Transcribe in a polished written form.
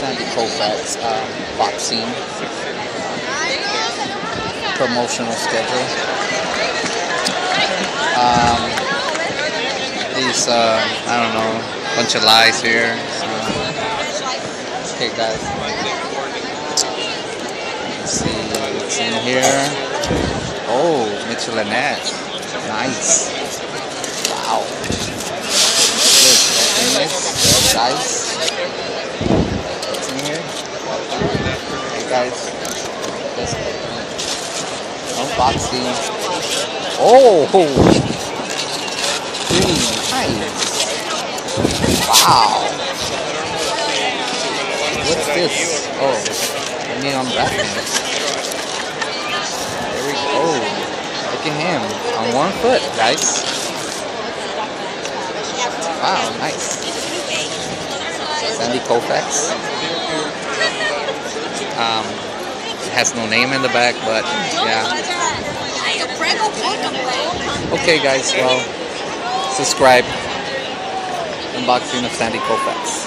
Sandy Koufax boxing promotional schedule. These I don't know, bunch of lies here. Okay, guys. Let's see what's in here. Oh, Michelinette. Nice. Wow. Good. That's nice. What's in here? Hey guys. Unboxing. Oh! Really nice. Wow. What's this? Oh, I mean unwrapping it. There we go. Look at him. On one foot, guys. Wow, nice. Sandy Koufax. It has no name in the back, but yeah. Okay, guys, well, subscribe. Unboxing of Sandy Koufax.